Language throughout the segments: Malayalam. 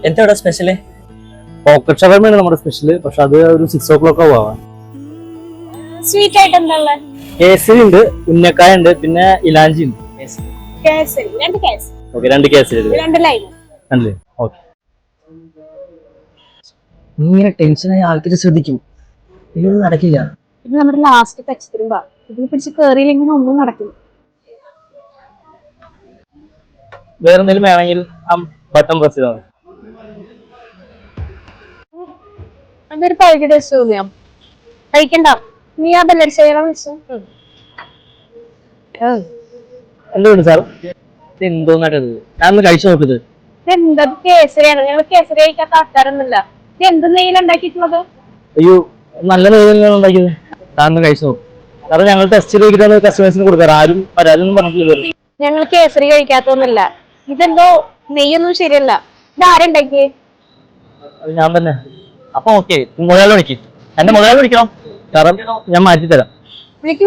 എന്താ ഇവിടെ സ്പെഷ്യല്? പോക്കറ്റ് ഷവർമയാണ് നമ്മുടെ സ്പെഷ്യല്. പക്ഷെ അത് ഒരു 6 o'clock ആവാം. സ്വീറ്റ് ആയിട്ട് എന്താ ഉള്ളത്? കേസരി ഉണ്ട്, ഉന്നക്കായ ഉണ്ട്, പിന്നെ ഇലാഞ്ചി ഉണ്ട്. Kesari, 2 Kesari. Okay, 2 Kesari 2 lime. Okay. നീ ഇങ്ങനെ ടെൻഷനായി ആൾക്കാർ ശ്രദ്ധിക്കും. ഇതൊന്നും നടക്കില്ല. ഇത് നമ്മുടെ ലാസ്റ്റ് ടച്ച് തരുമ്പോ ഇത് പിടിച്ച് കേറിയില്ലെങ്കിൽ ഒന്നും നടക്കില്ല. വേറെ എന്തെങ്കിലും വേണമെങ്കിൽ ബട്ടൺ പ്രസ് ചെയ്താൽ മതി. അതൊരു പകുതി ടേസ്റ്റ് തോന്നിയാ കഴിക്കണ്ട. നീ ആ ബെല്ലടിച്ച വിളിച്ചു. എന്തുകൊണ്ട് സാർ എന്തോന്നാട്ടത്? ഞാൻ ഒന്ന് കഴിച്ചു നോക്കുന്നത്. എന്താ കേസരിയാണ്? ഞങ്ങൾ കേസരി കഴിക്കാത്ത ആൾക്കാരൊന്നുമില്ല. ഇത് എന്ത് നെയ്യിൽ ഉണ്ടാക്കിയിട്ടുള്ളത്? അയ്യോ, നല്ല നെയ്യാണ് ഉണ്ടാക്കിയത്. താൻ ഒന്ന് കഴിച്ചു നോക്കും. കാരണം ഞങ്ങൾ ടെസ്റ്റ് ചെയ്തിട്ടാണ് കസ്റ്റമേഴ്സിന് കൊടുക്കാറ്. ആരും പരാതിയൊന്നും പറഞ്ഞിട്ടില്ല. ഞങ്ങൾ കേസരി കഴിക്കാത്തൊന്നുമില്ല. ഇതെന്തോ നെയ്യൊന്നും ശരിയല്ല. ഇത് ആരുണ്ടാക്കിയേ? അത് ഞാൻ തന്നെ. അപ്പൊ ഓക്കെ, മുതലാളി വിളിക്കും. എന്റെ മുതലാളി വിളിക്കണം. കാരണം ഞാൻ മാറ്റി തരാം. വിളിക്ക്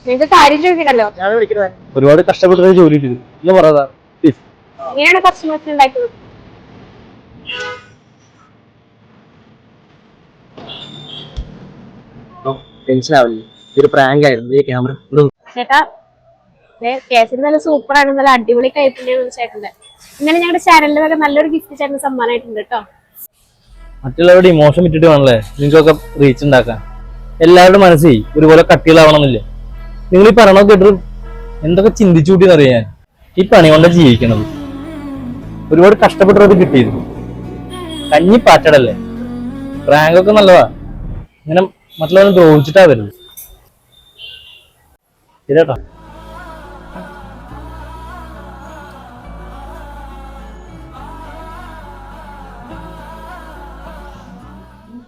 നിങ്ങൾക്ക് കാര്യം ചോദിക്കണല്ലോ. ഞാൻ വിളിക്കണേ. ഒരുപാട് കഷ്ടപ്പെട്ട് ജോലി ചെയ്തു. ഇന്ന് പറയാ ഇങ്ങനെയാണ് കസ്റ്റമേഴ്സിന് ഉണ്ടാക്കുന്നത്. ടെൻഷൻ ആവില്ലേ? ഒരു പ്രാങ്ക് ആയിരുന്നു. ഈ ക്യാമറ ചേട്ടാ, കേസരി നല്ല സൂപ്പറാണ്, നല്ല അടിപൊളി കഴിപ്പിന്റെയാണ് ചേട്ടന്റെ. ഇങ്ങനെ ഞങ്ങളുടെ ചാനലിലൊക്കെ നല്ലൊരു ഗിഫ്റ്റ് ചേട്ടന് സമ്മാനമായിട്ടുണ്ട് കേട്ടോ. മറ്റുള്ളവരുടെ ഇമോഷൻ വിട്ടിട്ട് വേണല്ലേ നിങ്ങൾക്കൊക്കെ റീച്ച് ഉണ്ടാക്കാൻ. എല്ലാവരുടെ മനസ്സിൽ ഒരുപോലെ കട്ടികളാവണമെന്നില്ല. നിങ്ങൾ ഈ പറയണോ കേട്ടിട്ട് എന്തൊക്കെ ചിന്തിച്ചു കൂട്ടിന്ന് അറിയാൻ. ഈ പണി കൊണ്ടാണ് ജീവിക്കണത്. ഒരുപാട് കഷ്ടപ്പെട്ടത് കിട്ടിയത്. കഞ്ഞി പാറ്റടല്ലേ. റാങ്കൊക്കെ നല്ലതാ. ഇങ്ങനെ മറ്റുള്ളവരെ ദ്രോഹിച്ചിട്ടാ വരുന്നത്. ശരിയാട്ടോ.